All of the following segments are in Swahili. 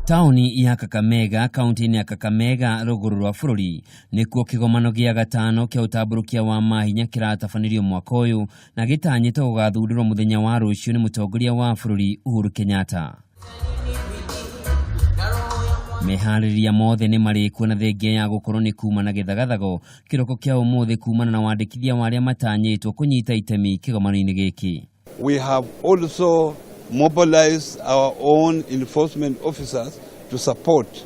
Tauni ya Kakamega, kaunti ya Kakamega, ruguru rwa bururi, nikuo kigomano gia gatano kia utamburukia wa maahinya kiratabanirio mwaka uyu na gitanyitwo gugathurwo muthenya wa ruciu ni mutongoria wa bururi Uhuru Kenyatta. Meharĩria mothe ni marĩkuo na thengia ya gukorwo ni kuma na githagathago kiroko kia umuthi kumana na wandikithia wa aria matanyitwo kunyita itemi kigomano-ini giki. We have also mobilized our own enforcement officers to support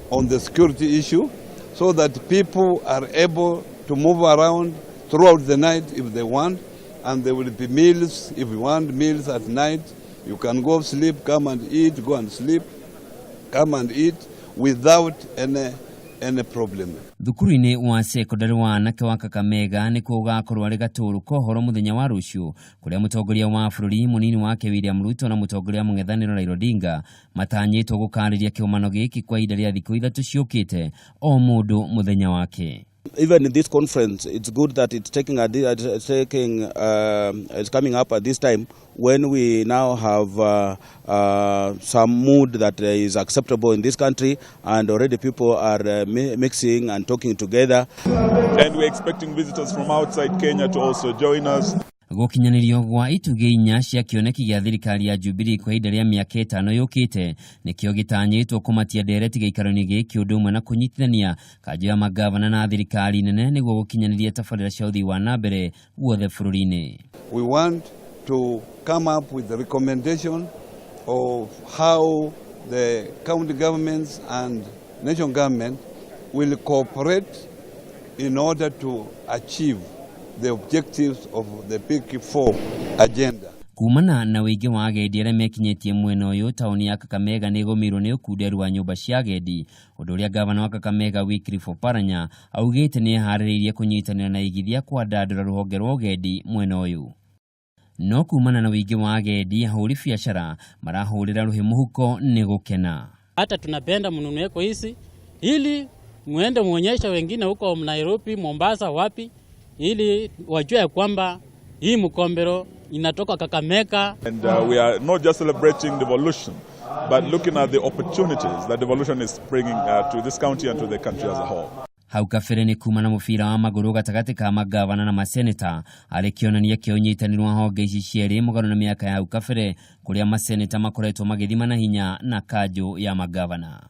on the security issue so that people are able to move around throughout the night if they want, and there will be meals. If you want meals at night, you can go sleep, come and eat, go and sleep, come and eat without any problem. Thukuru-ini wa secondary wa anake wa Kakamega ni kugakorwo ari gaturu kohoro muthenya wa ruciu kuria mutongoria wa bururi munini wake William Ruto na mutongoria mung'ethaniro Raila Odinga matanyitwo gukariria kigomano giki kwa ihinda ria thikũ 3 ciukite o mundu muthenya wake. Even in this conference, it's good that it's coming up at this time when we now have some mood that is acceptable in this country, and already people are mixing and talking together. And we're expecting visitors from outside Kenya to also join us. Gukinyanirio gwa Itugi inya cia kioneki gia thirikari ya Jubilee kwa ihinda ria miaka 5 yukite nikio gitanyitwo kumatia ndereti giikaro-ini giki undu umwe na kunyitithania kanju ya mangavana na thirikari nene niguo gukinyaniria tabarĩra cia uthii wa nambere guothe bururi-ini. We want to come up with the recommendation of how the county governments and national government will cooperate in order to achieve the objectives of the Big Four agenda. Kumana na wĩingĩ wa agendi arĩa mekinyetie mwena ũyũ, tauni ya Kakamega nĩ ĩgũmĩirwo nĩ ũkunderu wa nyũmba cia agendi, ũndũ ũrĩa gavana wa Kakamega guikirirwo augĩte nĩ eharĩrĩirie kũnyitanĩra na igithia kwa ndandũra rũhonge rwa ũgendi mwena ũyũ. No kumana na wĩingĩ wa agendi, ahũri biashara marahũrĩra rũhĩ mũhuko nĩ gũkena. Hata tunapenda mnunueko hizi ili muende muonyesha wengine huko Nairobi, Mombasa, wapi, ili wajue kwamba hii mkombero inatoka Kakamega. And we are not just celebrating devolution, but looking at the opportunities that devolution is bringing to this county and to the country as a whole. Hau kabere ni kuma na mubira wa maguru gatagati ka mangavana na maseneta ari kionania kia unyitanĩri wa honge ici cierĩ mũgarũ na miaka ya hau kabere kuria maseneta makoretwo magithima na hinya na kanju ya mangavana.